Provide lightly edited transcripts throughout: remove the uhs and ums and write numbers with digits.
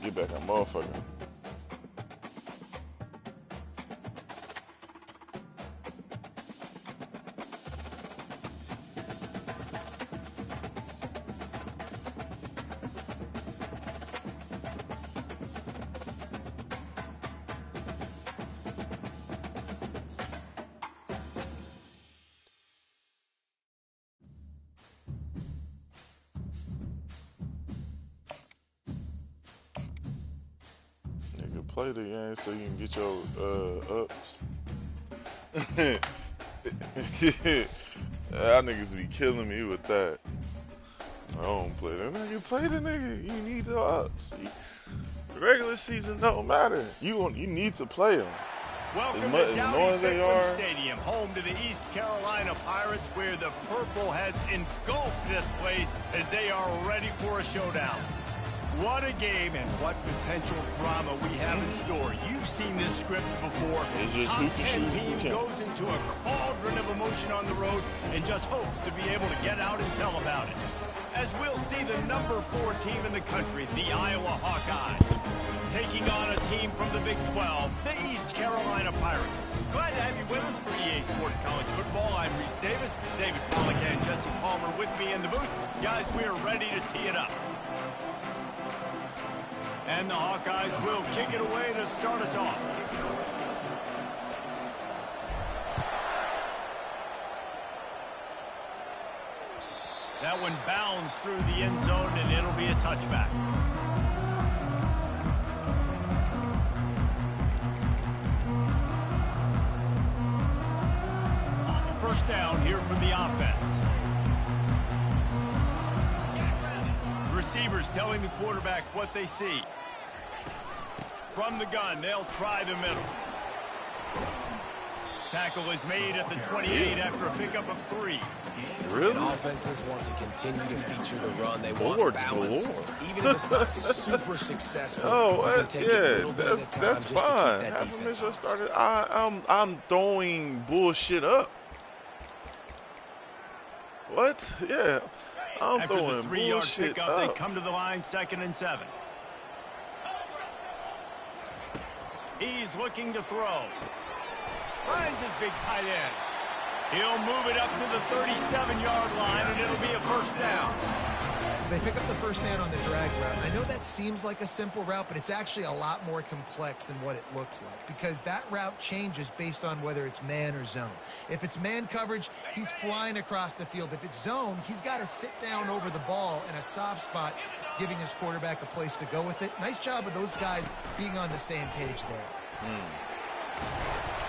Get back on motherfucker. Play the game so you can get your ups. Y'all niggas be killing me with that. I don't play that nigga. Play the nigga. You need the ups. The regular season don't matter. You need to play them. Welcome to Dowdy-Ficklen Stadium, home to the East Carolina Pirates, where the purple has engulfed this place as they are ready for a showdown. What a game and what potential drama we have in store. You've seen this script before. Top 10 team goes into a cauldron of emotion on the road and just hopes to be able to get out and tell about it. As we'll see the number 4 team in the country, the Iowa Hawkeyes, taking on a team from the Big 12, the East Carolina Pirates. Glad to have you with us for EA Sports College Football. I'm Reese Davis, David Pollack and Jesse Palmer with me in the booth. Guys, we are ready to tee it up. And the Hawkeyes will kick it away to start us off. That one bounds through the end zone, and it'll be a touchback. First down here for the offense. Receivers telling the quarterback what they see. From the gun, they'll try the middle. Tackle is made at the 28 after a pickup of 3. Really? And offenses want to continue to feature the run. They want balance. Even if it's not super successful. Oh, yeah, that's fine. Half a minute started. I'm throwing bullshit up. What? Yeah. I'm after throwing the 3-yard bullshit pickup, up. they come to the line, 2nd and 7. He's looking to throw. Finds his big tight end. He'll move it up to the 37-yard line, and it'll be a first down. They pick up the first down on the drag route. I know that seems like a simple route, but it's actually a lot more complex than what it looks like because that route changes based on whether it's man or zone. If it's man coverage, he's flying across the field. If it's zone, he's got to sit down over the ball in a soft spot, giving his quarterback a place to go with it. Nice job of those guys being on the same page there.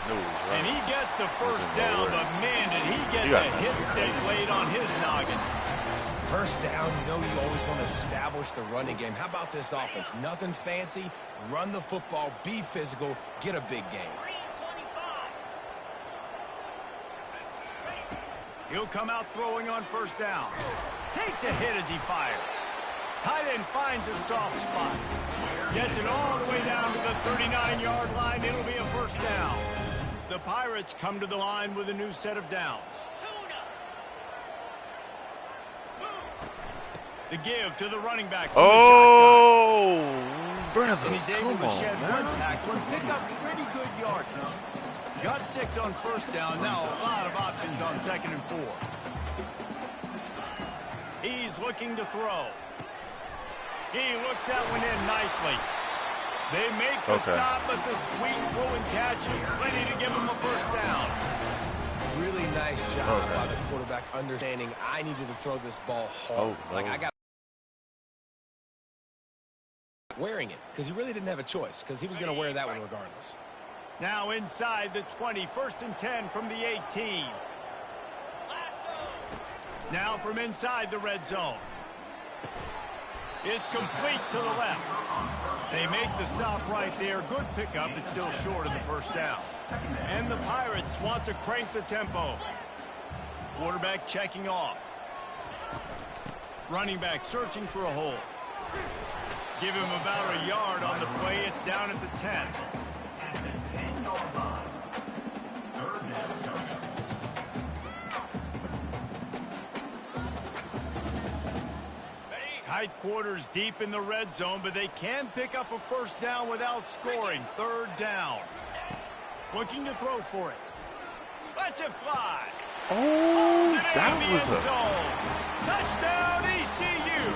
And he gets the first down, but man, did he get the hit stick laid on his noggin. First down, you know you always want to establish the running game. How about this offense? Nothing fancy. Run the football, be physical, get a big game. He'll come out throwing on first down. Takes a hit as he fires. Tight end finds a soft spot. Gets it all the way down to the 39-yard line. It'll be a first down. The Pirates come to the line with a new set of downs. The give to the running back. Oh, brother. And he's able to shed one tackle and pick up pretty good yards. Got 6 on first down. Now a lot of options on 2nd and 4. He's looking to throw. He looks that one in nicely. They make the stop, but the sweet throw and catch is plenty to give him a first down. Really nice job by the quarterback understanding I needed to throw this ball hard. Like I got wearing it because he really didn't have a choice because he was going to wear that one regardless. Now inside the 20, 1st and 10 from the 18. Now from inside the red zone. It's complete to the left. They make the stop right there. Good pickup. It's still short of the first down. And the Pirates want to crank the tempo. Quarterback checking off. Running back searching for a hole. Give him about a yard on the play. It's down at the 10. Tight quarters deep in the red zone, but they can pick up a first down without scoring. Third down. Looking to throw for it. Lets it fly. Oh, that was a... Touchdown, ECU.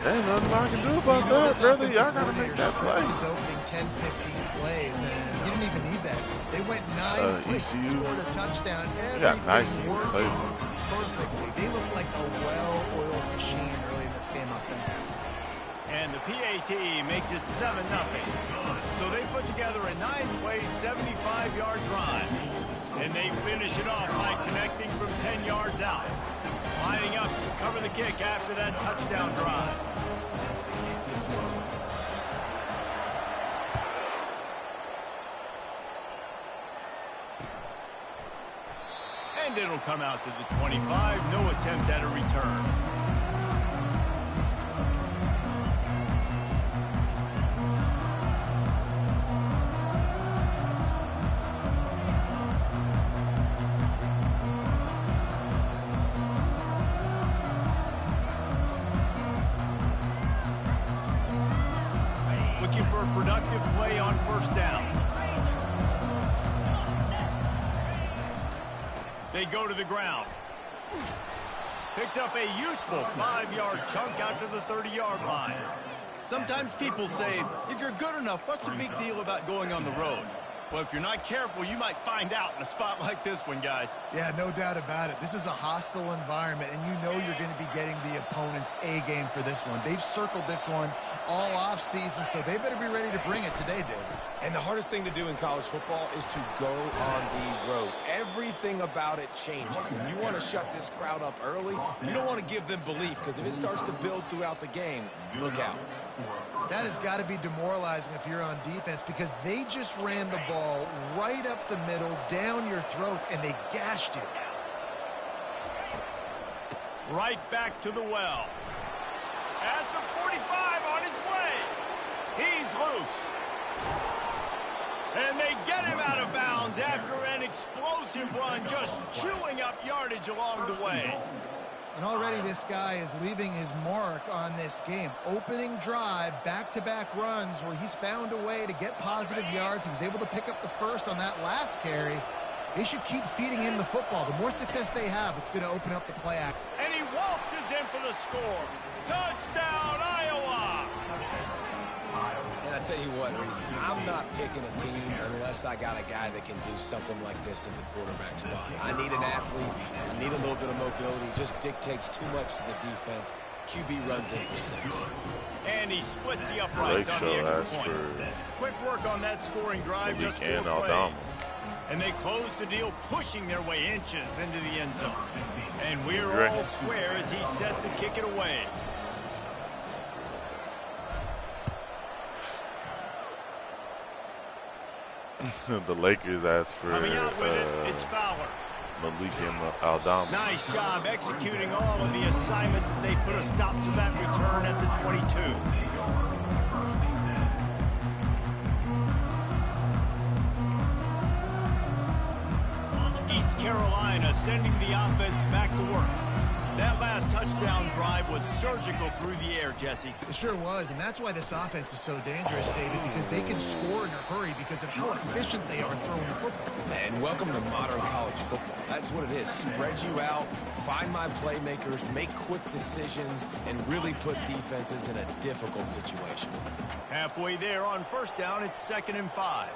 There's nothing I can do about that, brother. Y'all got to make that play. His opening 10, 15 plays, and he didn't even need that. They went 9 plays and scored a touchdown. Everything worked perfectly. They looked like a well-oiled machine early in this game offensively. And the PAT makes it 7-0. So they put together a 9-play, 75-yard drive. And they finish it off by connecting from 10 yards out. Lining up to cover the kick after that touchdown drive. And it'll come out to the 25. No attempt at a return. Looking for a productive play on first down. They go to the ground. Picks up a useful 5-yard chunk out to the 30-yard line. Sometimes people say, if you're good enough, what's the big deal about going on the road? Well, if you're not careful, you might find out in a spot like this one, guys. Yeah, no doubt about it. This is a hostile environment, and you know you're going to be getting the opponent's A-game for this one. They've circled this one all off-season, so they better be ready to bring it today, David. And the hardest thing to do in college football is to go on the road. Everything about it changes, and you want to shut this crowd up early. You don't want to give them belief, because if it starts to build throughout the game, look out. That has got to be demoralizing if you're on defense, because they just ran the ball right up the middle, down your throats, and they gashed you. Right back to the well. At the 45 on his way. He's loose. And they get him out of bounds after an explosive run, just chewing up yardage along the way. And already this guy is leaving his mark on this game. Opening drive, back-to-back runs where he's found a way to get positive yards. He was able to pick up the first on that last carry. They should keep feeding him the football. The more success they have, it's going to open up the play act. And he waltzes in for the score. Touchdown, Iowa! And I tell you what, Reese, I'm not picking a team unless I got a guy that can do something like this in the quarterback spot. I need an athlete. I need a little bit of mobility. It just dictates too much to the defense. QB runs in for 6. And he splits the uprights on the extra point. Quick work on that scoring drive, just 4 plays. And they close the deal, pushing their way inches into the end zone. And we're all square as he's set to kick it away. The Lakers asked for Coming out with it, it's Fowler. Malik and Aldama. Nice job executing all of the assignments as they put a stop to that return at the 22. East Carolina sending the offense back to work. That last touchdown drive was surgical through the air, Jesse. It sure was, and that's why this offense is so dangerous, David, because they can score in a hurry because of how efficient they are throwing the football. And welcome to modern college football. That's what it is. Spread you out, find my playmakers, make quick decisions, and really put defenses in a difficult situation. Halfway there on first down, it's 2nd and 5.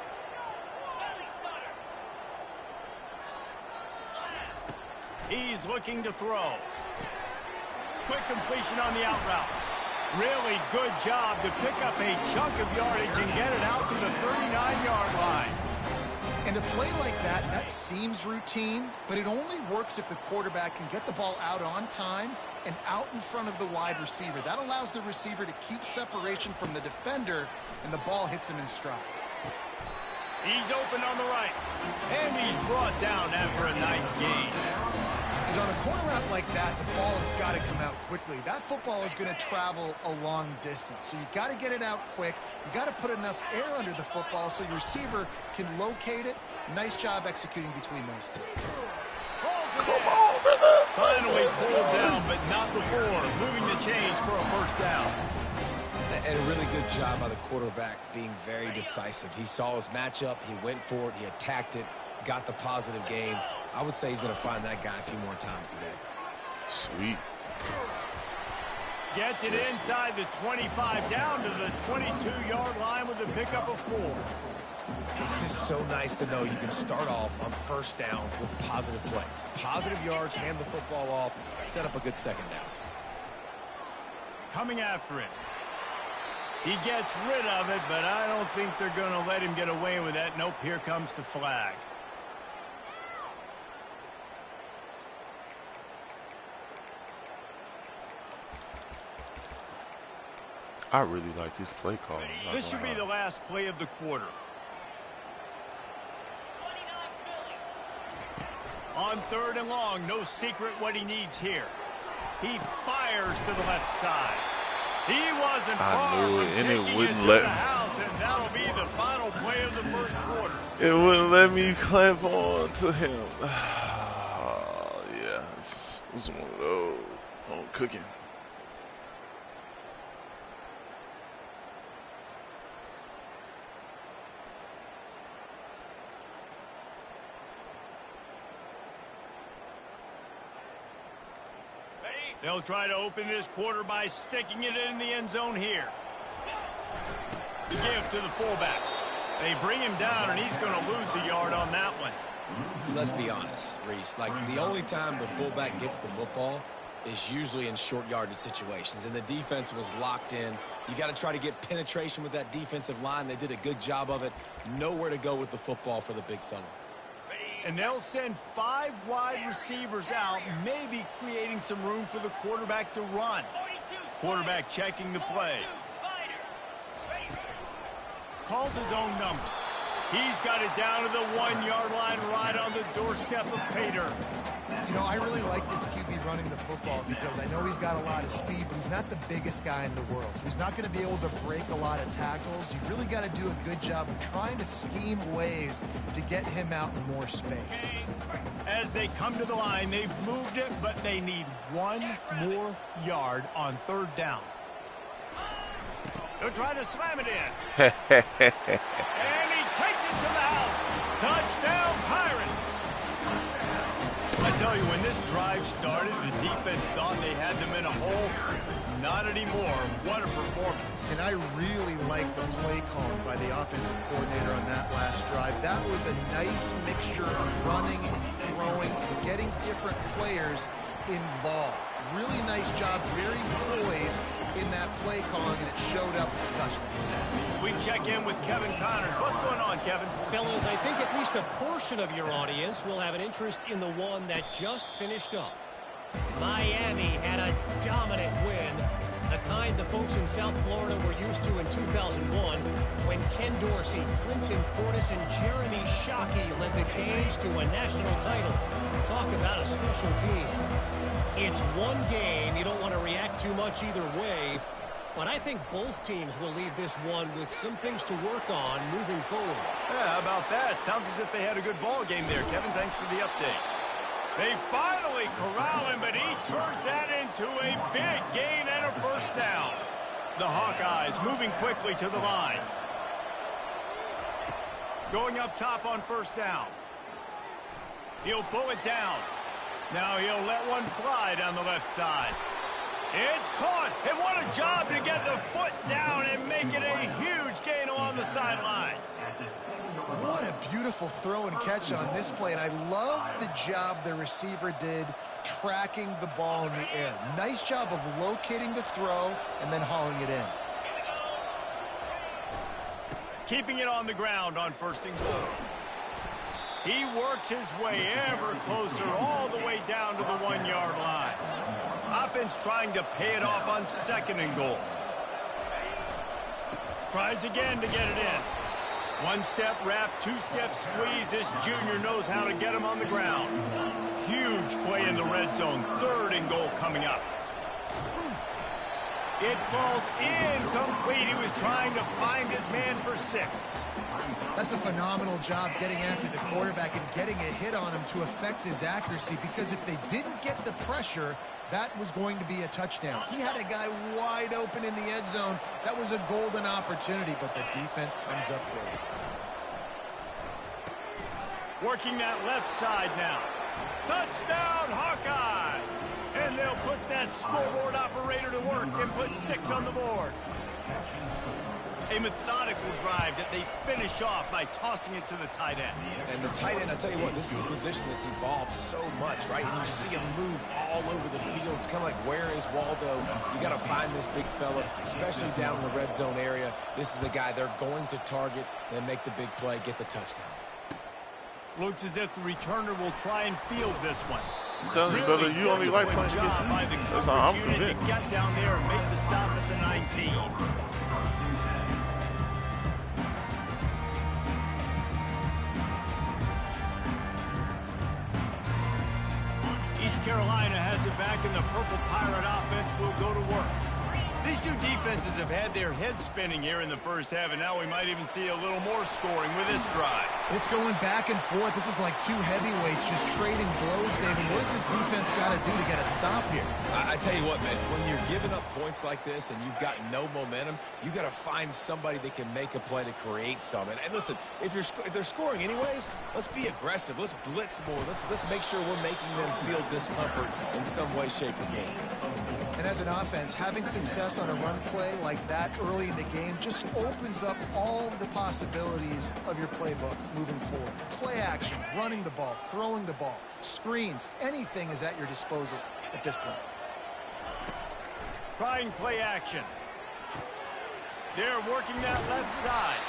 He's looking to throw. Quick completion on the out route. Really good job to pick up a chunk of yardage and get it out to the 39-yard line. And a play like that, that seems routine, but it only works if the quarterback can get the ball out on time and out in front of the wide receiver. That allows the receiver to keep separation from the defender, and the ball hits him in stride. He's open on the right, and he's brought down after a nice gain. And on a corner route like that, the ball has got to come out quickly. That football is going to travel a long distance, so you got to get it out quick. You got to put enough air under the football so your receiver can locate it. Nice job executing between those two. Come on, brother. Finally pulled down, but not before moving the chains for a first down. And a really good job by the quarterback being very decisive. He saw his matchup, he went for it, he attacked it, got the positive gain. I would say he's going to find that guy a few more times today. Sweet. Gets it inside the 25, down to the 22-yard line with a pickup of 4. It's just so nice to know you can start off on first down with positive plays. Positive yards, hand the football off, set up a good second down. Coming after it. He gets rid of it, but I don't think they're going to let him get away with that. Nope, here comes the flag. I really like his play calling. This should be the last play of the quarter. On 3rd and long, no secret what he needs here. He fires to the left side. He wasn't far from taking it to the house, and that'll be the final play of the first quarter. It wouldn't let me clamp on to him. Yeah, this is one of those. I'm cooking. They'll try to open this quarter by sticking it in the end zone here. The give to the fullback. They bring him down, and he's going to lose a yard on that one. Let's be honest, Reese. Like, the only time the fullback gets the football is usually in short yardage situations, and the defense was locked in. You got to try to get penetration with that defensive line. They did a good job of it. Nowhere to go with the football for the big fella. And they'll send 5 wide receivers out, maybe creating some room for the quarterback to run. Quarterback checking the play. Calls his own number. He's got it down to the 1-yard line, right on the doorstep of Pater. You know, I really like this QB running the football because I know he's got a lot of speed, but he's not the biggest guy in the world. So he's not going to be able to break a lot of tackles. You really got to do a good job of trying to scheme ways to get him out in more space. As they come to the line, they've moved it, but they need 1 more yard on 3rd down. They'll try to slam it in. And he takes it to the house. Touchdown, Pirates. I tell you, when this drive started, the defense thought they had them in a hole. Not anymore. What a performance. And I really like the play calling by the offensive coordinator on that last drive. That was a nice mixture of running and throwing and getting different players involved. Really nice job, very poised in that play calling, and it showed up with a touchdown. We check in with Kevin Connors. What's going on, Kevin? Fellas, I think at least a portion of your audience will have an interest in the one that just finished up. Miami had a dominant win, the kind the folks in South Florida were used to in 2001 when Ken Dorsey, Clinton Portis, and Jeremy Shockey led the Canes to a national title. Talk about a special team. It's one game. You don't want to react too much either way, but I think both teams will leave this one with some things to work on moving forward. Yeah, how about that? Sounds as if they had a good ball game there, Kevin. Thanks for the update. They finally corral him, but he turns that into a big gain and a first down. The Hawkeyes moving quickly to the line. Going up top on first down. He'll pull it down. Now he'll let one fly down the left side. It's caught, and what a job to get the foot down and make it a huge gain along the sideline. What a beautiful throw and catch on this play, and I love the job the receiver did tracking the ball in the air. Nice job of locating the throw and then hauling it in. Keeping it on the ground on 1st and goal. He works his way ever closer all the way down to the 1-yard line. Offense trying to pay it off on 2nd and goal. Tries again to get it in. 1-step wrap, 2-step squeeze. This junior knows how to get him on the ground. Huge play in the red zone. 3rd and goal coming up. It falls incomplete. He was trying to find his man for 6. That's a phenomenal job getting after the quarterback and getting a hit on him to affect his accuracy, because if they didn't get the pressure, that was going to be a touchdown. He had a guy wide open in the end zone. That was a golden opportunity, but the defense comes up big. Working that left side now. Touchdown, Hawkeye! And they'll put that scoreboard operator to work and put 6 on the board. A methodical drive that they finish off by tossing it to the tight end. And the tight end, I tell you what, this is a position that's evolved so much, right? And you see him move all over the field. It's kind of like, where is Waldo? You got to find this big fella, especially down in the red zone area. This is the guy they're going to target and make the big play, get the touchdown. Looks as if the returner will try and field this one. I'm telling you, brother, you only like playing against me. That's how I'm unit to convinced. get down there and make the stop at the 19. East Carolina has it back, and the Purple Pirate offense will go to work. These two defenses have had their heads spinning here in the first half, and now we might even see a little more scoring with this drive. It's going back and forth. This is like two heavyweights just trading blows, David. What does this defense got to do to get a stop here? I tell you what, man, when you're giving up points like this and you've got no momentum, you got to find somebody that can make a play to create some. And listen, if they're scoring anyways, let's be aggressive. Let's blitz more. Let's make sure we're making them feel discomfort in some way, shape, or form. And as an offense, having success on a run play like that early in the game just opens up all the possibilities of your playbook moving forward. Play action, running the ball, throwing the ball, screens, anything is at your disposal at this point. Trying play action. They're working that left side.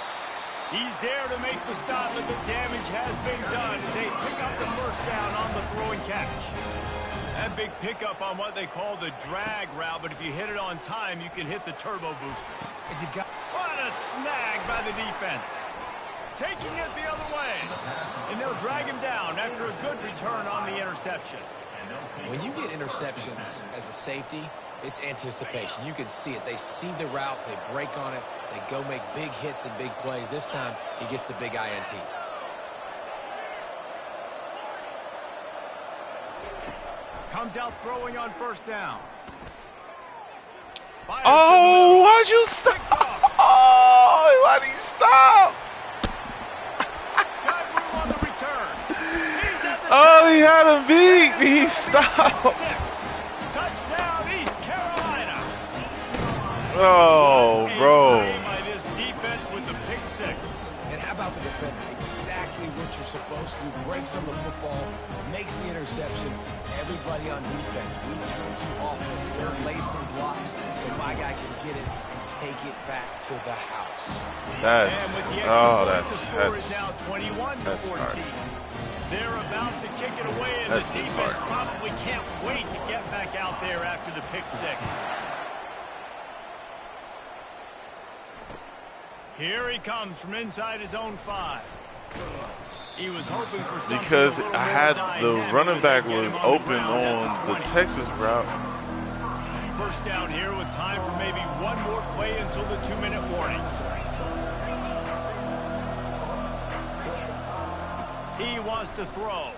He's there to make the stop, but the damage has been done. They pick up the first down on the throw and catch. That big pickup on what they call the drag route, but if you hit it on time, you can hit the turbo boosters. And you've got what a snag by the defense. Taking it the other way. And they'll drag him down after a good return on the interception. When you get interceptions as a safety, it's anticipation. You can see it. They see the route. They break on it. They go make big hits and big plays. This time, he gets the big INT. Comes out throwing on first down. Oh, why'd you stop? Oh, why'd he stop? Got room on the return. He's at the Oh, he had him beat. He stopped. Touchdown, East Carolina. Oh, bro. By this defense with the pick 6. And how about the defender? Exactly what you're supposed to do. Breaks on the football, makes the interception. Everybody on defense, we turn to offense. We're lay some blocks so my guy can get it and take it back to the house. That's Now 21-14. They're about to kick it away, and the defense probably can't wait to get back out there after the pick 6. Here he comes from inside his own 5. He was hoping for something because I had the running back was open on the Texas route. First down here with time for maybe one more play until the 2-minute warning. He wants to throw.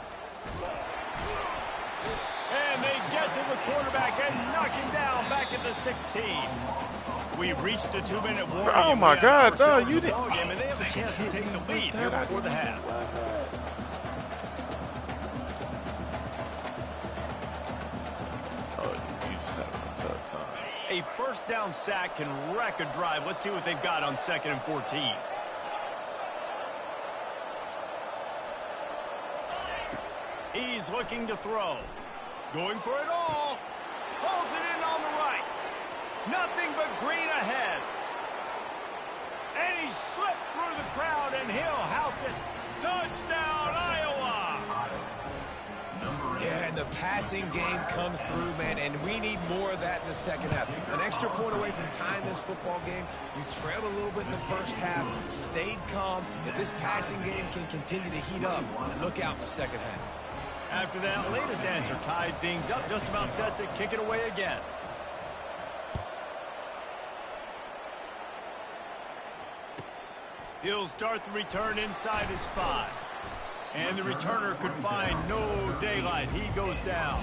And they get to the quarterback and knock him down back at the 16. We've reached the 2-minute warning. Oh my God, no, you didn't. And they have a chance to take the lead here before the half. Oh, you just having a tough time. A first down sack can wreck a drive. Let's see what they've got on 2nd and 14. He's looking to throw. Going for it all. Pulls it in on the right. Nothing but green ahead. And he slipped through the crowd, and he'll house it. Touchdown, Iowa! Yeah, and the passing game comes through, man, and we need more of that in the second half. An extra point away from tying this football game. You trailed a little bit in the first half, stayed calm. If this passing game can continue to heat up, look out in the second half. After that latest answer tied things up, just about set to kick it away again. He'll start the return inside his 5. And the returner could find no daylight. He goes down.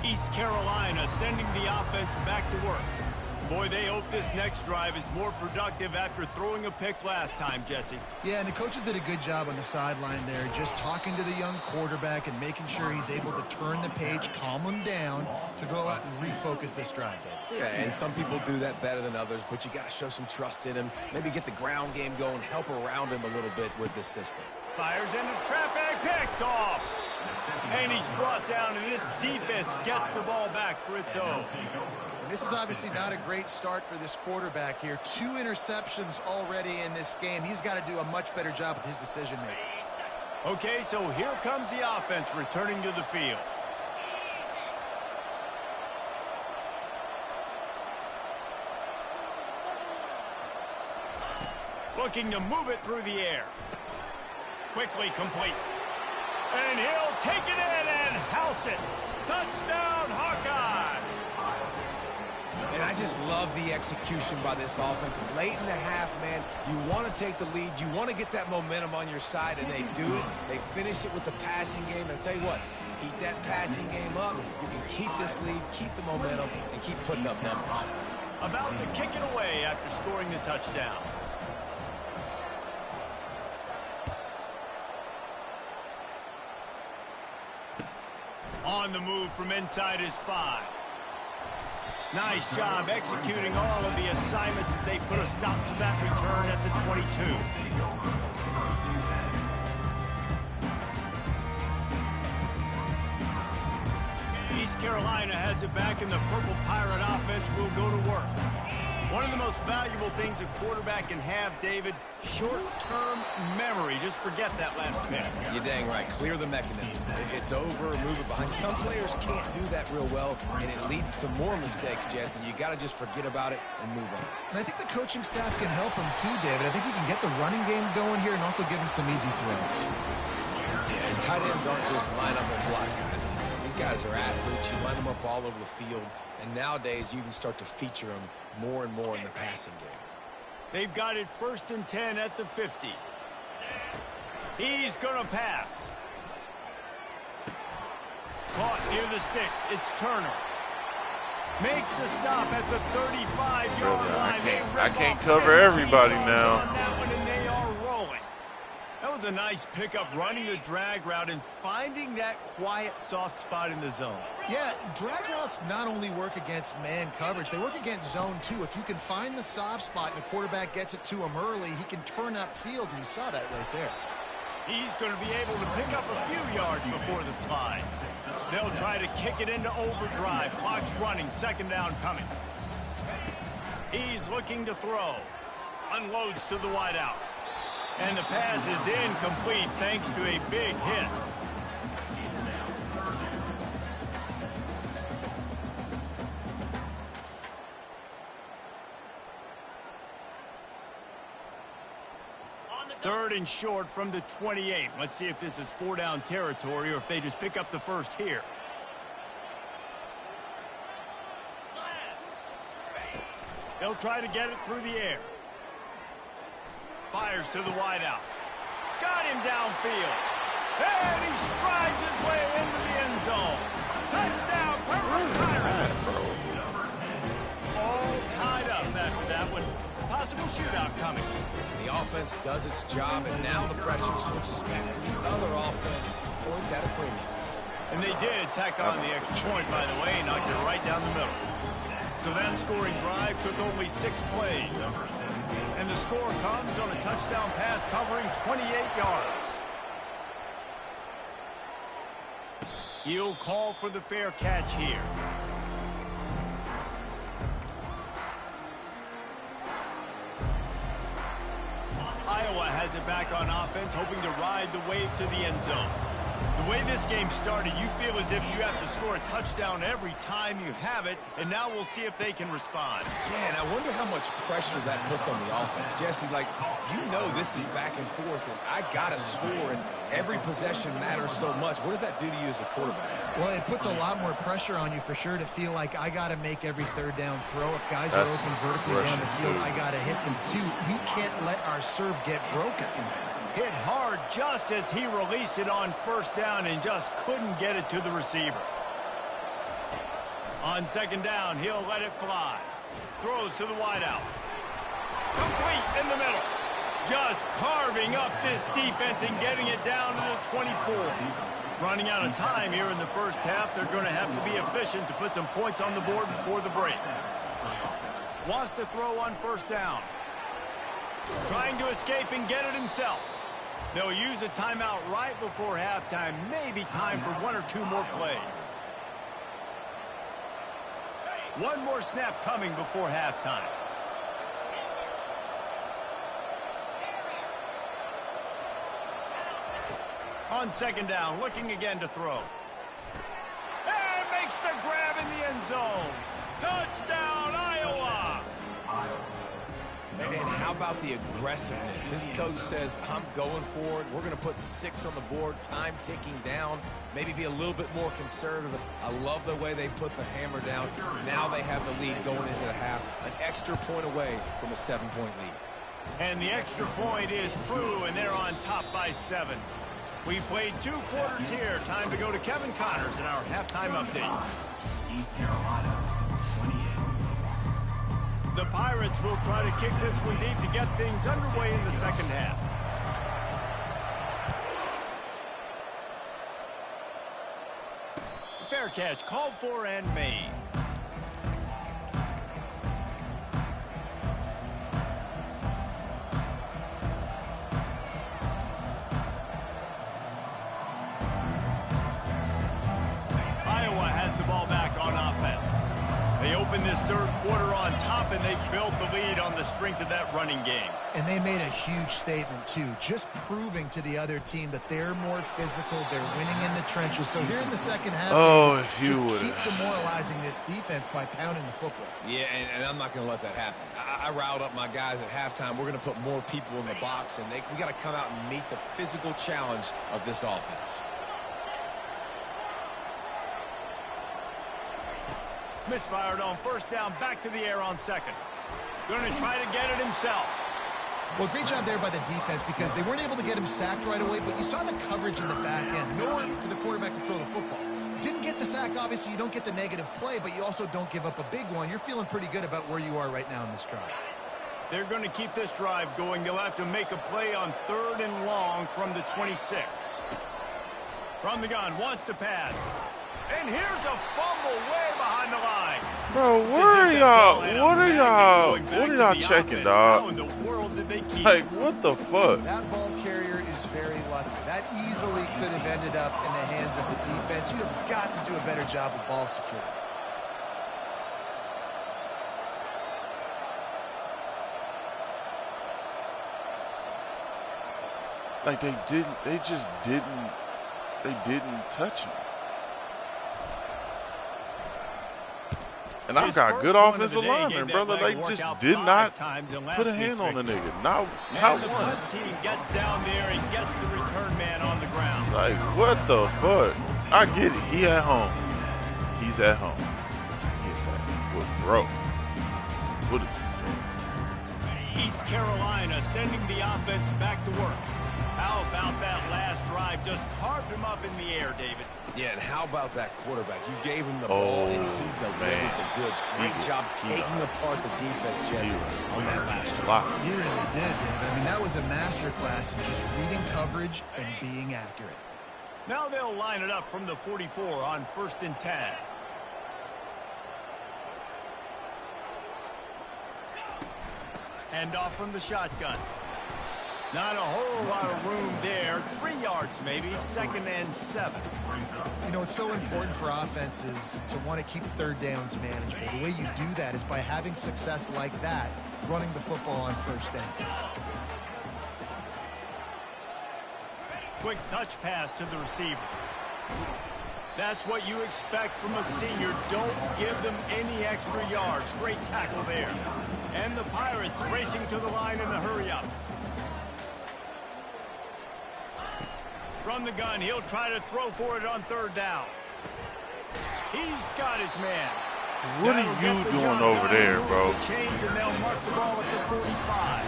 East Carolina sending the offense back to work. Boy, they hope this next drive is more productive after throwing a pick last time, Jesse. Yeah, and the coaches did a good job on the sideline there, just talking to the young quarterback and making sure he's able to turn the page, calm him down to go out and refocus this drive. Yeah, and some people do that better than others, but you got to show some trust in him. Maybe get the ground game going, help around him a little bit with this system. Fires into traffic, picked off. And he's brought down, and this defense gets the ball back for its own. This is obviously not a great start for this quarterback here. 2 interceptions already in this game. He's got to do a much better job with his decision-making. Okay, so here comes the offense returning to the field. Looking to move it through the air. Quickly complete. And he'll take it in and house it. Touchdown, Hawkeye! And I just love the execution by this offense. Late in the half, man, you want to take the lead. You want to get that momentum on your side, and they do it. They finish it with the passing game. And I'll tell you what, keep that passing game up. You can keep this lead, keep the momentum, and keep putting up numbers. About to kick it away after scoring the touchdown. On the move from inside his 5. Nice job executing all of the assignments as they put a stop to that return at the 22. East Carolina has it back, and the Purple Pirate offense will go to work. One of the most valuable things a quarterback can have, David, short-term memory. Just forget that last pick. You're dang right. Clear the mechanism. If it's over, move it behind. Some players can't do that real well, and it leads to more mistakes, Jesse. You got to just forget about it and move on. And I think the coaching staff can help him too, David. I think you can get the running game going here and also give him some easy throws. Yeah, and tight ends aren't just line up and block guys anymore. These guys are athletes. You line them up all over the field. And nowadays, you can start to feature them more and more in the passing game. They've got it 1st and 10 at the 50. He's going to pass. Caught near the sticks. It's Turner. Makes the stop at the 35-yard line. I can't cover everybody now. That was a nice pickup, running the drag route and finding that quiet, soft spot in the zone. Yeah, drag routes not only work against man coverage, they work against zone too. If you can find the soft spot and the quarterback gets it to him early, he can turn upfield, and you saw that right there. He's going to be able to pick up a few yards before the slide. They'll try to kick it into overdrive. Clock's running, 2nd down coming. He's looking to throw. Unloads to the wideout. And the pass is incomplete thanks to a big hit. Third and short from the 28. Let's see if this is 4-down territory or if they just pick up the first here. They'll try to get it through the air. Fires to the wideout. Got him downfield. And he strides his way into the end zone. Touchdown, Purple Pirates. All tied up after that one. Possible shootout coming. The offense does its job, and now the pressure switches back to the other offense. Points at a premium. And they did tack on the extra point, by the way, knocked it right down the middle. So that scoring drive took only 6 plays. And the score comes on a touchdown pass covering 28 yards. He'll call for the fair catch here. Iowa has it back on offense, hoping to ride the wave to the end zone. The way this game started, you feel as if you have to score a touchdown every time you have it, and now we'll see if they can respond. Yeah, and I wonder how much pressure that puts on the offense. Jesse, like, you know this is back and forth, and I got to score, and every possession matters so much. What does that do to you as a quarterback? Well, it puts a lot more pressure on you for sure to feel like I got to make every third down throw. If guys are open vertically down the field, I got to hit them too. We can't let our serve get broken. Hit hard just as he released it on first down and just couldn't get it to the receiver. On second down, he'll let it fly. Throws to the wideout. Complete in the middle. Just carving up this defense and getting it down to the 24. Running out of time here in the first half. They're going to have to be efficient to put some points on the board before the break. Wants to throw on first down. Trying to escape and get it himself. They'll use a timeout right before halftime. Maybe time for one or two more plays. One more snap coming before halftime. On second down, looking again to throw. And makes the grab in the end zone. Touchdown, Iowa! And how about the aggressiveness? This coach says, I'm going for it. We're going to put 6 on the board, time ticking down, maybe be a little bit more conservative. I love the way they put the hammer down. Now they have the lead going into the half, an extra point away from a 7-point lead. And the extra point is true, and they're on top by 7. We played 2 quarters here. Time to go to Kevin Connors in our halftime update. East Carolina, 28. The Pirates will try to kick this one deep to get things underway in the second half. Fair catch called for and made. Iowa has the ball back on offense. They opened this third quarter on top, and they built the lead on the strength of that running game. And they made a huge statement, too, just proving to the other team that they're more physical, they're winning in the trenches. So here in the second half, just keep demoralizing this defense by pounding the football. Yeah, and I'm not going to let that happen. I riled up my guys at halftime. We're going to put more people in the box, and we got to come out and meet the physical challenge of this offense. Misfired on first down, back to the air on second. Going to try to get it himself. Well, great job there by the defense because they weren't able to get him sacked right away, but you saw the coverage in the back end. Nowhere for the quarterback to throw the football. Didn't get the sack, obviously. You don't get the negative play, but you also don't give up a big one. You're feeling pretty good about where you are right now in this drive. They're going to keep this drive going. They'll have to make a play on 3rd and long from the 26. From the gun, wants to pass. And here's a fumble way behind the line. Bro, what are y'all checking, dog? How in the world did they keep? Like, what the fuck? That ball carrier is very lucky. That easily could have ended up in the hands of the defense. You have got to do a better job of ball security. Like, they just didn't touch him. And I've got good offensive linemen, brother. They just did not put a hand on the nigga. Not one. The team gets down there and gets the return man on the ground. Like, what the fuck? I get it. He at home. He's at home. But bro, what is he doing? East Carolina sending the offense back to work. How about that last drive? Just carved him up in the air, David. Yeah, and how about that quarterback? You gave him the ball, and he delivered the goods. Great job taking apart the defense, Jesse, on that last drive. You really did, David. I mean, that was a masterclass in just reading coverage and being accurate. Now they'll line it up from the 44 on 1st and 10. Hand off from the shotgun. Not a whole lot of room there. 3 yards maybe. 2nd and 7. You know, it's so important for offenses to want to keep 3rd downs manageable. The way you do that is by having success like that, running the football on 1st down. Quick touch pass to the receiver. That's what you expect from a senior. Don't give them any extra yards. Great tackle there. And the Pirates racing to the line in a hurry-up. From the gun, he'll try to throw for it on third down. He's got his man. What are you doing over there, bro? Change, and they'll mark the ball at the 45.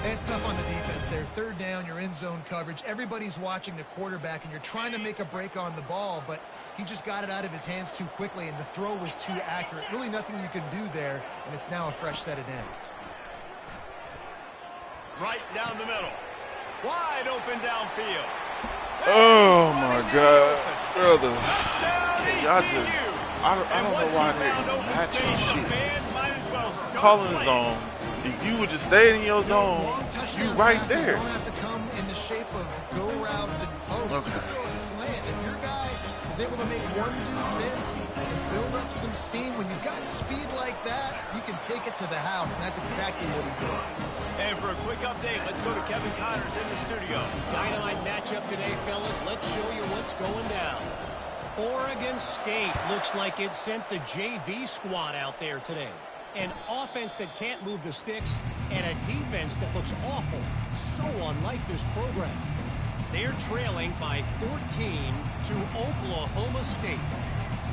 It's tough on the defense there. Third down, you're in zone coverage. Everybody's watching the quarterback, and you're trying to make a break on the ball, but he just got it out of his hands too quickly, and the throw was too accurate. Really nothing you can do there, and it's now a fresh set of downs. Right down the middle. Wide open downfield. Oh, my God. Brother. Y'all just, I don't know why they're matching shit. Calling zone. If you would just stay in your zone, you right there. Don't have to come in the shape of go routes and posts. Okay. You can throw a slant. If your guy is able to make one dude miss and build up some steam, when you've got speed like that, you can take it to the house, and that's exactly what he did. And for a quick update, let's go to Kevin Connors in the studio. Dynamite matchup today, fellas. Let's show you what's going down. Oregon State looks like it sent the JV squad out there today. An offense that can't move the sticks and a defense that looks awful. So unlike this program. They're trailing by 14 to Oklahoma State.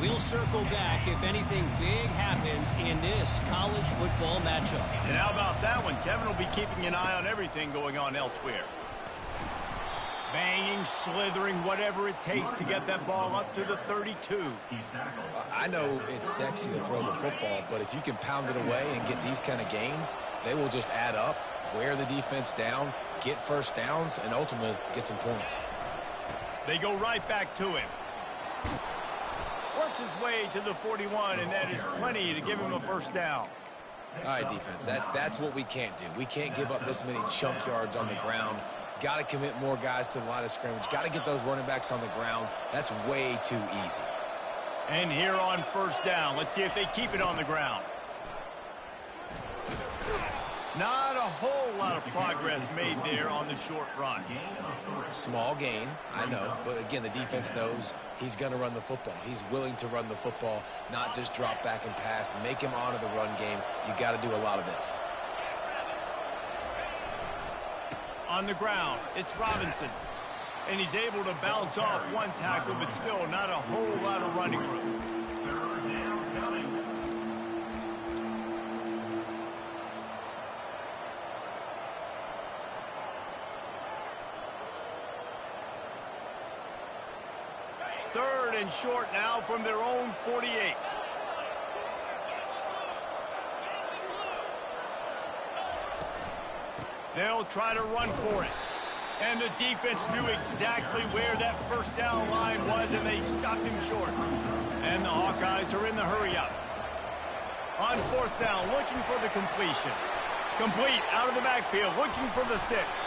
We'll circle back if anything big happens in this college football matchup. And how about that one? Kevin will be keeping an eye on everything going on elsewhere. Banging, slithering, whatever it takes to get that ball up to the 32. I know it's sexy to throw the football, but if you can pound it away and get these kind of gains, they will just add up, wear the defense down, get first downs, and ultimately get some points. They go right back to him. Works his way to the 41, and that is plenty to give him a first down. All right, defense, that's what we can't do. We can't give up this many chunk yards on the ground. Got to commit more guys to the line of scrimmage. Got to get those running backs on the ground. That's way too easy. And here on first down, let's see if they keep it on the ground. Not a whole lot of progress made there on the short run. Small gain, I know. But again, the defense knows he's going to run the football. He's willing to run the football, not just drop back and pass. Make him honor the run game. You got to do a lot of this. On the ground, it's Robinson. And he's able to bounce off one tackle, but still not a whole lot of running room. Third and short now from their own 48. They'll try to run for it. And the defense knew exactly where that first down line was, and they stopped him short. And the Hawkeyes are in the hurry-up. On fourth down, looking for the completion. Complete out of the backfield, looking for the sticks.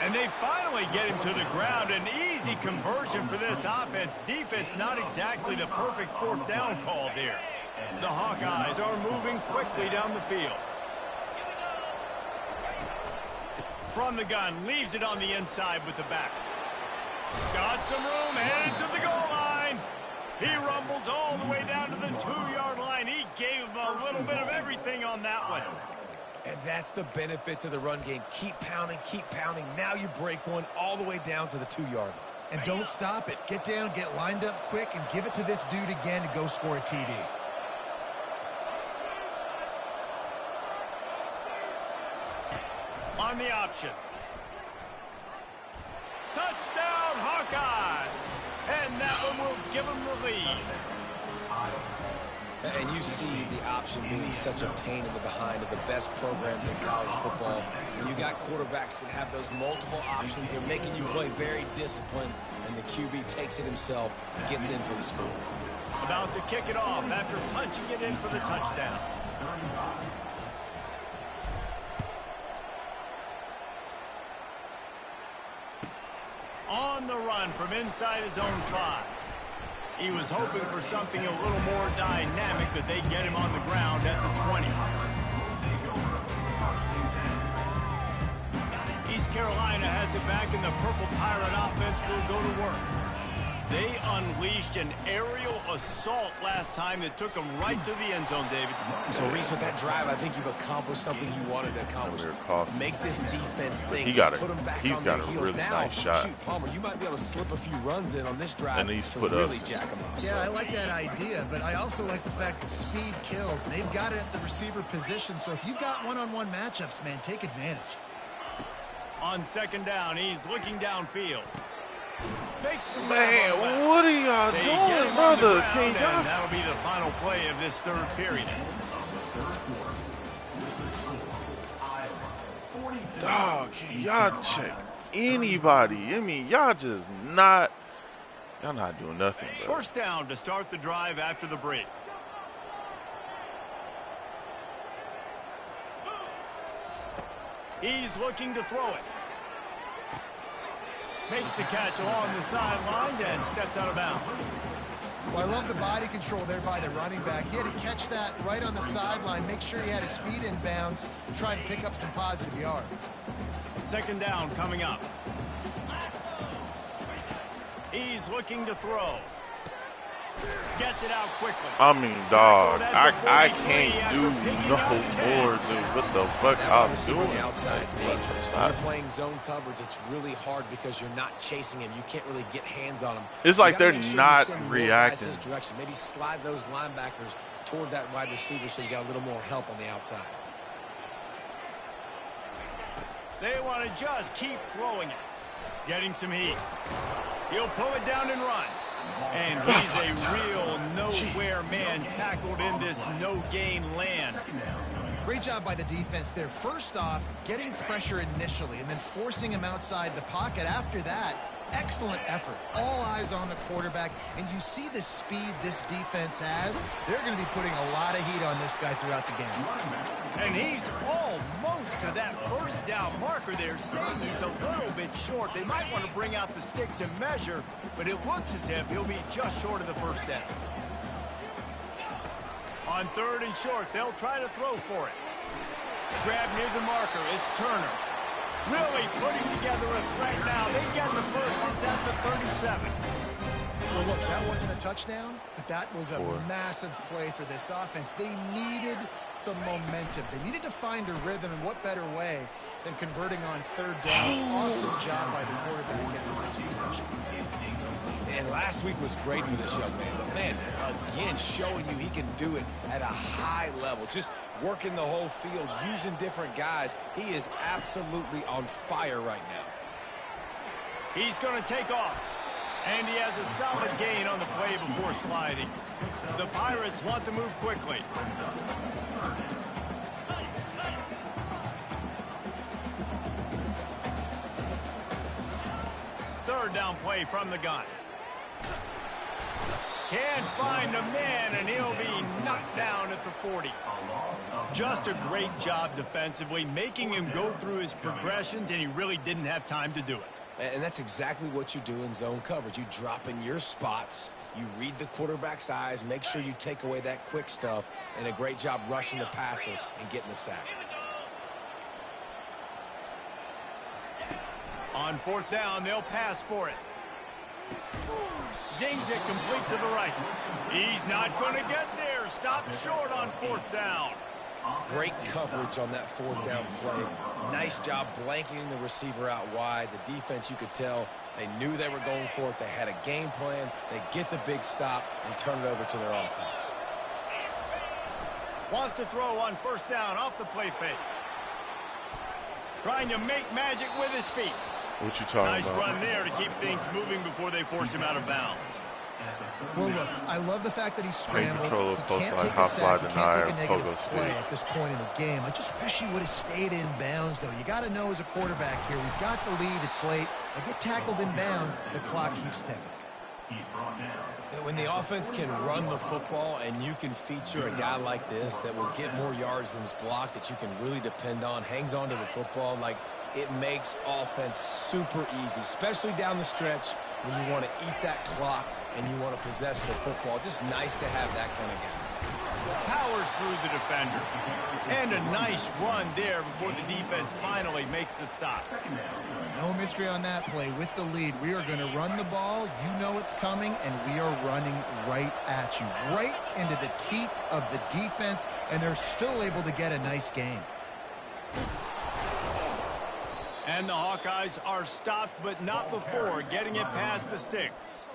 And they finally get him to the ground. An easy conversion for this offense. Defense not exactly the perfect fourth down call there. The Hawkeyes are moving quickly down the field. From the gun, leaves it on the inside with the back. Got some room, headed to the goal line. He rumbles all the way down to the 2-yard line. He gave him a little bit of everything on that one. And that's the benefit to the run game. Keep pounding, keep pounding. Now you break one all the way down to the 2-yard line. And don't stop it. Get down, get lined up quick, and give it to this dude again to go score a TD. On the option. Touchdown, Hawkeyes! And that one will give them the lead. And you see the option being such a pain in the behind of the best programs in college football. When you got quarterbacks that have those multiple options, they're making you play very disciplined, and the QB takes it himself and gets in for the score. About to kick it off after punching it in for the touchdown. On the run from inside his own 5. He was hoping for something a little more dynamic, that they get him on the ground at the 20. East Carolina has it back, and the Purple Pirate offense will go to work. They unleashed an aerial assault last time that took them right to the end zone, David. So, Reese, with that drive, I think you've accomplished something you wanted to accomplish. Make this defense think. He's got a heels. really now, nice shot. Shoot, Palmer, you might be able to slip a few runs in on this drive and he's to put really up. jack them up. Yeah, I like that idea, but I also like the fact that speed kills. They've got it at the receiver position, so if you've got one-on-one matchups, man, take advantage. On second down, he's looking downfield. Man, what are y'all doing, brother? That'll be the final play of this third period. Dog, can y'all check anybody? I mean, y'all not doing nothing, bro. First down to start the drive after the break. He's looking to throw it. Makes the catch along the sidelines and steps out of bounds. Well, I love the body control there by the running back. He had to catch that right on the sideline, make sure he had his feet in bounds, try and pick up some positive yards. Second down coming up. He's looking to throw. Gets it out quickly. I mean, dog, I can't do no more than what the fuck I'm doing. The outside dangerous. When you're playing zone coverage, it's really hard because you're not chasing him. You can't really get hands on him. It's like they're not reacting. His direction. Maybe slide those linebackers toward that wide receiver so you got a little more help on the outside. They want to just keep throwing it. Getting some heat. He'll pull it down and run. And he's a real nowhere man tackled in this no-gain land. Great job by the defense there. First off, getting pressure initially and then forcing him outside the pocket. After that, excellent effort. All eyes on the quarterback. And you see the speed this defense has. They're going to be putting a lot of heat on this guy throughout the game. And he's almost to that first down marker there, saying he's a little bit short. They might want to bring out the sticks and measure, but it looks as if he'll be just short of the first down. On third and short, they'll try to throw for it. Grab near the marker, it's Turner. Really putting together a threat now. They get the first. It's at the 37. Well, look, that wasn't a touchdown, but that was a massive play for this offense. They needed some momentum. They needed to find a rhythm, and what better way than converting on third down. Awesome job by the quarterback getting the next possession. And last week was great for this young man. But, man, again, showing you he can do it at a high level. Just working the whole field, using different guys. He is absolutely on fire right now. He's going to take off. And he has a solid gain on the play before sliding. The Pirates want to move quickly. Third down play from the gun. Can't find a man, and he'll be knocked down at the 40. Just a great job defensively, making him go through his progressions, and he really didn't have time to do it. And that's exactly what you do in zone coverage. You drop in your spots, you read the quarterback's eyes, make sure you take away that quick stuff, and a great job rushing the passer and getting the sack. On fourth down, they'll pass for it. Zings it complete to the right. He's not going to get there. Stopped short on fourth down. Great coverage on that fourth down play. Nice job blanketing the receiver out wide. The defense, you could tell, they knew they were going for it. They had a game plan. They get the big stop and turn it over to their offense. Wants to throw on first down off the play fake. Trying to make magic with his feet. What you talking nice about? Nice run there to keep things moving before they force him out of bounds. Well, look, I love the fact that he's scrambled. He can't take a sack, he can't take a negative play at this point in the game. I just wish he would have stayed in bounds, though. You got to know as a quarterback here, we've got the lead, it's late. I get tackled in bounds, the clock keeps ticking. When the offense can run the football and you can feature a guy like this that will get more yards than his block, that you can really depend on, hangs on to the football, like it makes offense super easy, especially down the stretch when you want to eat that clock and you want to possess the football. Just nice to have that kind of guy. powers through the defender. And a nice run there before the defense finally makes the stop. No mystery on that play. With the lead, we are going to run the ball. You know it's coming, and we are running right at you, right into the teeth of the defense, and they're still able to get a nice gain. And the Hawkeyes are stopped, but not before getting it past the sticks.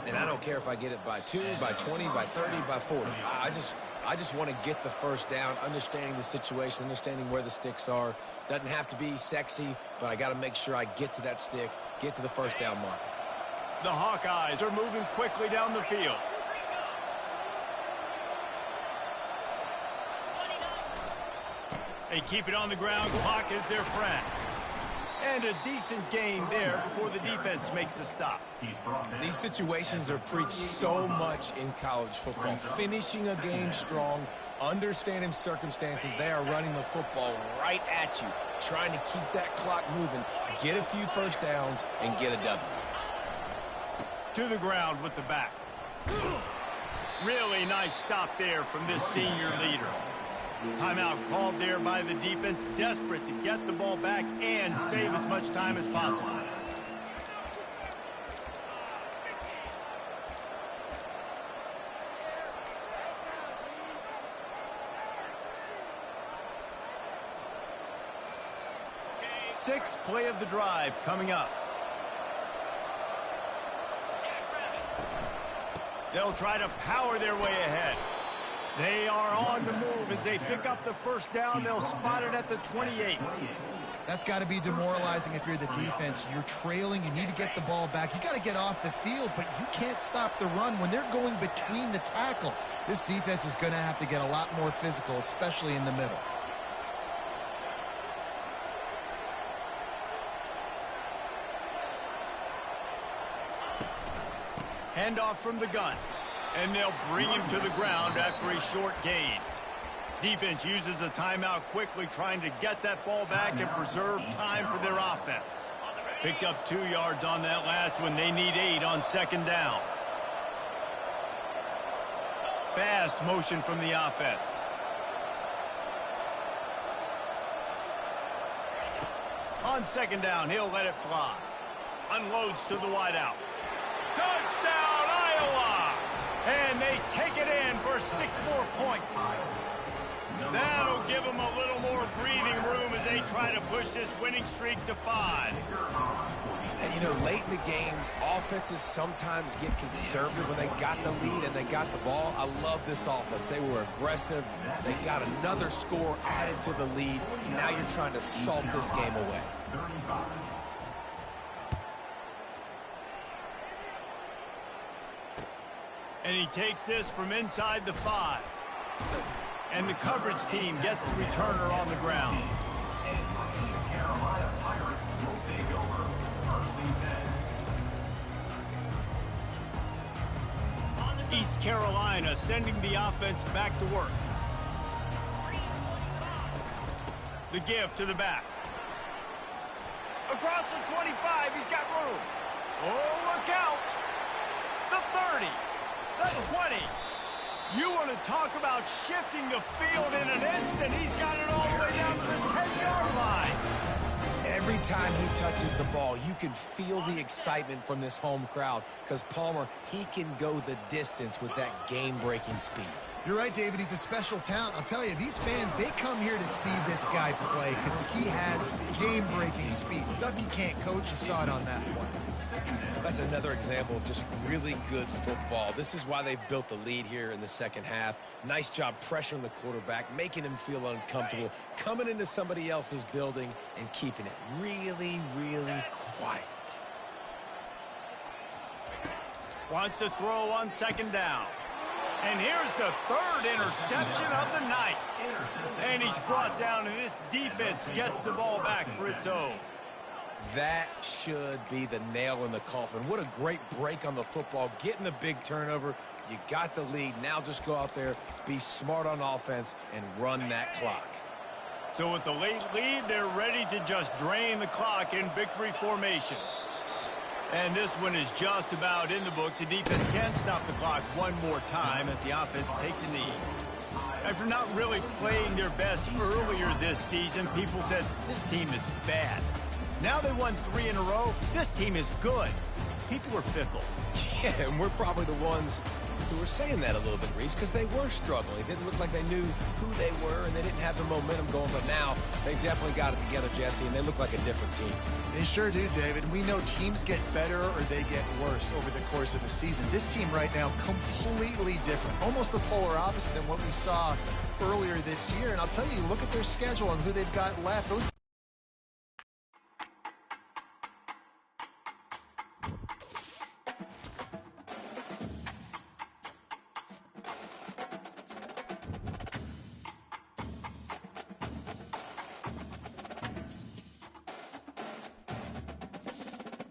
And I don't care if I get it by 2, by 20, by 30, by 40. I just want to get the first down, understanding the situation, understanding where the sticks are. Doesn't have to be sexy, but I got to make sure I get to that stick, get to the first down mark. The Hawkeyes are moving quickly down the field. They keep it on the ground. Clock is their friend. And a decent gain there before the defense makes the stop. These situations are preached so much in college football. Finishing a game strong, understanding circumstances. They are running the football right at you, trying to keep that clock moving, get a few first downs, and get a W. To the ground with the back. Really nice stop there from this senior leader. Timeout called there by the defense, desperate to get the ball back and save as much time as possible. Sixth play of the drive coming up. They'll try to power their way ahead. They are on the move as they pick up the first down. They'll spot it at the 28. That's got to be demoralizing if you're the defense. You're trailing. You need to get the ball back. You got to get off the field, but you can't stop the run when they're going between the tackles. This defense is going to have to get a lot more physical, especially in the middle. Handoff from the gun. And they'll bring him to the ground after a short gain. Defense uses a timeout quickly, trying to get that ball back and preserve time for their offense. Picked up 2 yards on that last one. They need 8 on second down. Fast motion from the offense. On second down, he'll let it fly. Unloads to the wideout. Touchdown, Iowa! And they take it in for 6 more points. That'll give them a little more breathing room as they try to push this winning streak to 5. And, you know, late in the games, offenses sometimes get conservative when they got the lead and they got the ball. I love this offense. They were aggressive. They got another score added to the lead. Now you're trying to salt this game away. And he takes this from inside the 5. And the coverage team gets the returner on the ground. East Carolina sending the offense back to work. The give to the back. Across the 25, he's got room. Oh, look out. The 30. The 20. You want to talk about shifting the field in an instant. He's got it all the way down to the 10-yard line. Every time he touches the ball, you can feel the excitement from this home crowd because Palmer, he can go the distance with that game-breaking speed. You're right, David. He's a special talent. I'll tell you, these fans, they come here to see this guy play because he has game-breaking speed. Stuff you can't coach. You saw it on that play. That's another example of just really good football. This is why they've built the lead here in the second half. Nice job pressuring the quarterback, making him feel uncomfortable, coming into somebody else's building and keeping it really, really quiet. Wants to throw on second down. And here's the 3rd interception of the night. And he's brought down, and this defense gets the ball back for its own. That should be the nail in the coffin. What a great break on the football, getting the big turnover. You got the lead. Now just go out there, be smart on offense, and run that clock. So with the late lead, they're ready to just drain the clock in victory formation. And this one is just about in the books. The defense can stop the clock one more time as the offense takes a knee. After not really playing their best earlier this season, people said this team is bad. Now they won 3 in a row. This team is good. People are fickle. Yeah, and we're probably the ones who were saying that a little bit, Reese, because they were struggling. It didn't look like they knew who they were, and they didn't have the momentum going. But now they've definitely got it together, Jesse, and they look like a different team. They sure do, David. We know teams get better or they get worse over the course of a season. This team right now, completely different. Almost the polar opposite than what we saw earlier this year. And I'll tell you, look at their schedule and who they've got left. Those